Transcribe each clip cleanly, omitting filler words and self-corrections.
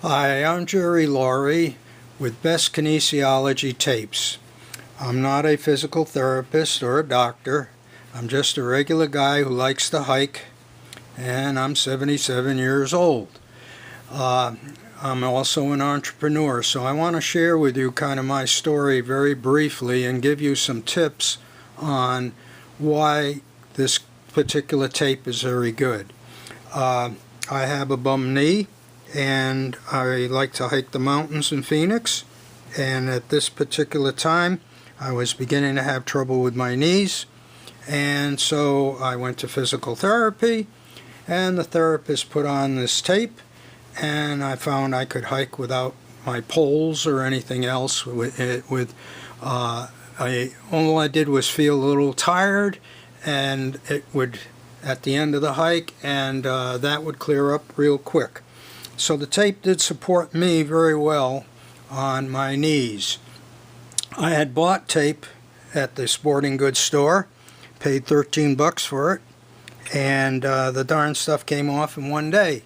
Hi, I'm Jerry Laurie with Best Kinesiology Tapes. I'm not a physical therapist or a doctor. I'm just a regular guy who likes to hike, and I'm 77 years old. I'm also an entrepreneur, so I want to share with you kind of my story very briefly and give you some tips on why this particular tape is very good. I have a bum knee, and I like to hike the mountains in Phoenix, and at this particular time I was beginning to have trouble with my knees, and so I went to physical therapy, and the therapist put on this tape, and I found I could hike without my poles or anything else. All I did was feel a little tired, and it would at the end of the hike, and that would clear up real quick. So the tape did support me very well on my knees. I had bought tape at the sporting goods store, paid $13 for it, and the darn stuff came off in one day.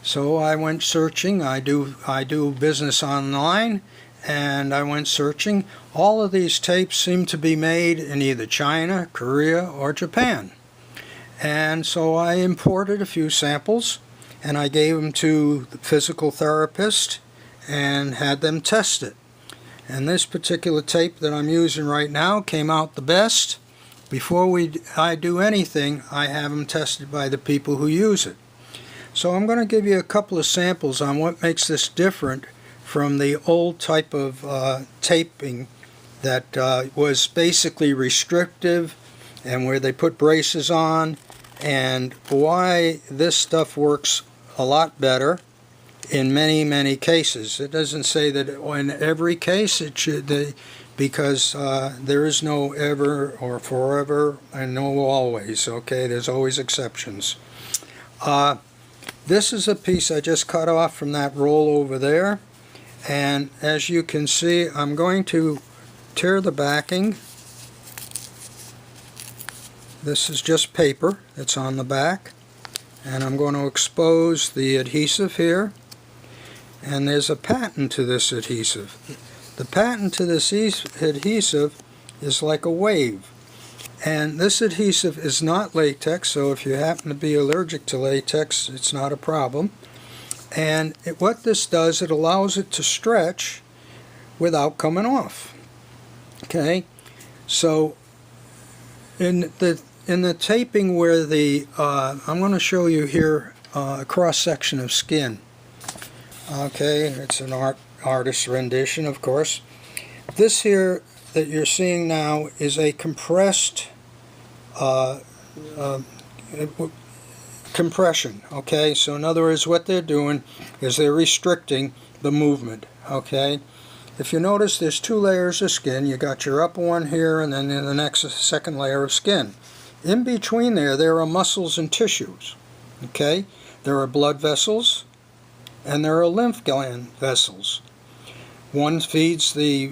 So I went searching. I do business online, and I went searching. All of these tapes seem to be made in either China, Korea, or Japan. And so I imported a few samples, and I gave them to the physical therapist and had them test it. And this particular tape that I'm using right now came out the best. Before I do anything, I have them tested by the people who use it. So I'm going to give you a couple of samples on what makes this different from the old type of taping that was basically restrictive and where they put braces on, and why this stuff works a lot better in many cases. It doesn't say that in every case it should, because there is no ever or forever and no always. Okay, there's always exceptions. This is a piece I just cut off from that roll over there, and as you can see, I'm going to tear the backing. This is just paper that's on the back, and I'm going to expose the adhesive here, and there's a patent to this adhesive. The patent to this adhesive is like a wave, and this adhesive is not latex, so if you happen to be allergic to latex, it's not a problem. And what this does, it allows it to stretch without coming off. Okay, so in the taping where I'm going to show you here a cross-section of skin. Okay, it's an artist's rendition, of course. This here that you're seeing now is a compressed compression. Okay, so in other words, what they're doing is they're restricting the movement. Okay, if you notice, there's two layers of skin. You got your upper one here, and then in the next second layer of skin. In between there are muscles and tissues. Okay, there are blood vessels, and there are lymph gland vessels. One feeds the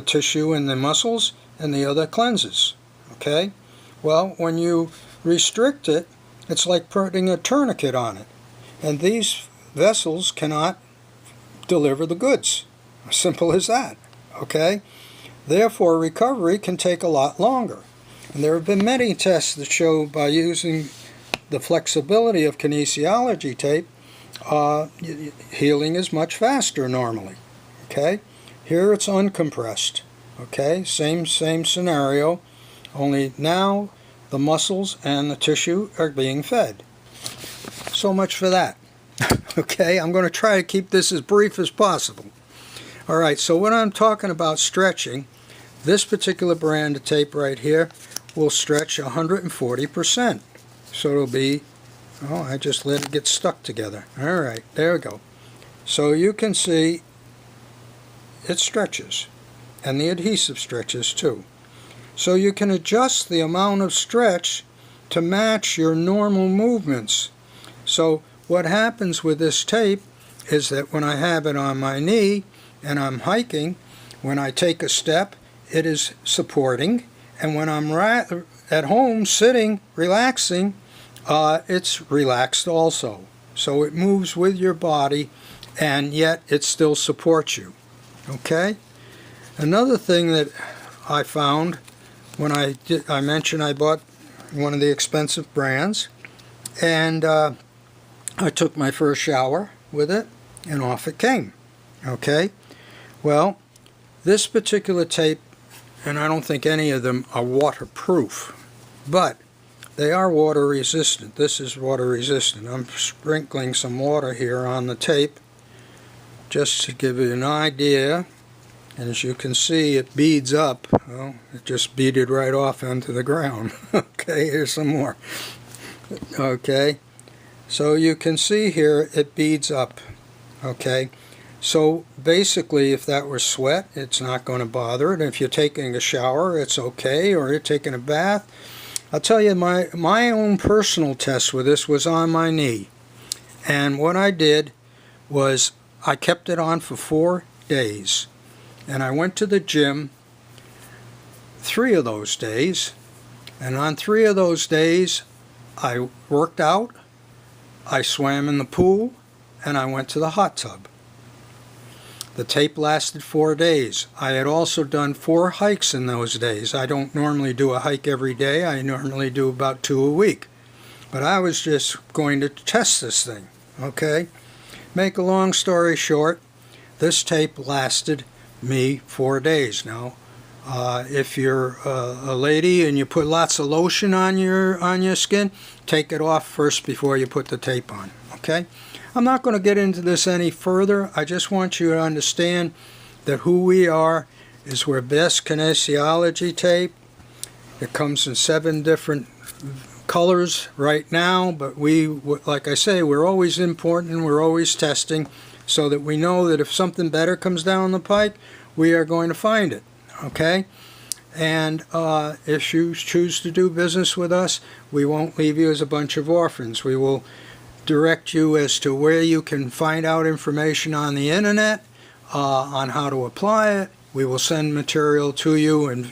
tissue and the muscles, and the other cleanses. Okay, well, when you restrict it, it's like putting a tourniquet on it, and these vessels cannot deliver the goods. Simple as that. Okay, therefore recovery can take a lot longer. And there have been many tests that show by using the flexibility of kinesiology tape, healing is much faster normally. Okay, here it's uncompressed. Okay, same scenario, only now the muscles and the tissue are being fed. So much for that. Okay, I'm going to try to keep this as brief as possible. Alright, so when I'm talking about stretching, this particular brand of tape right here will stretch 140%. So it'll be, oh, I just let it get stuck together. Alright, there we go. So you can see it stretches, and the adhesive stretches too. So you can adjust the amount of stretch to match your normal movements. So what happens with this tape is that when I have it on my knee and I'm hiking, when I take a step, it is supporting, and when I'm at home sitting, relaxing, it's relaxed also. So it moves with your body, and yet it still supports you. Okay? Another thing that I found when I mentioned I bought one of the expensive brands, and I took my first shower with it, and off it came. Okay? Well, this particular tape, and I don't think any of them are waterproof, but they are water resistant. This is water resistant. I'm sprinkling some water here on the tape just to give you an idea. And as you can see, it beads up. Well, it just beaded right off onto the ground. Okay, here's some more. Okay, so you can see here it beads up. Okay, so basically if that were sweat, it's not going to bother it. If you're taking a shower, it's okay, or you're taking a bath. I'll tell you, my own personal test with this was on my knee. And what I did was I kept it on for 4 days. And I went to the gym 3 of those days, and on 3 of those days I worked out, I swam in the pool, and I went to the hot tub. The tape lasted 4 days. I had also done 4 hikes in those days. I don't normally do a hike every day. I normally do about 2 a week. But I was just going to test this thing, okay? Make a long story short, this tape lasted me 4 days. Now, if you're a lady and you put lots of lotion on your skin, take it off first before you put the tape on. Okay? I'm not going to get into this any further. I just want you to understand that who we are is we're Best Kinesiology tape. It comes in 7 different colors right now, but we, like I say, we're always importing, we're always testing, so that we know that if something better comes down the pike, we are going to find it. Okay? And if you choose to do business with us, we won't leave you as a bunch of orphans. We will direct you as to where you can find out information on the internet, on how to apply it. We will send material to you and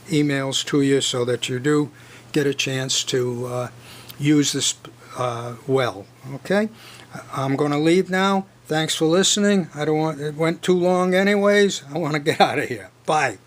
emails to you so that you do get a chance to use this well. Okay? I'm going to leave now. Thanks for listening. I don't want it went too long anyways. I want to get out of here. Bye.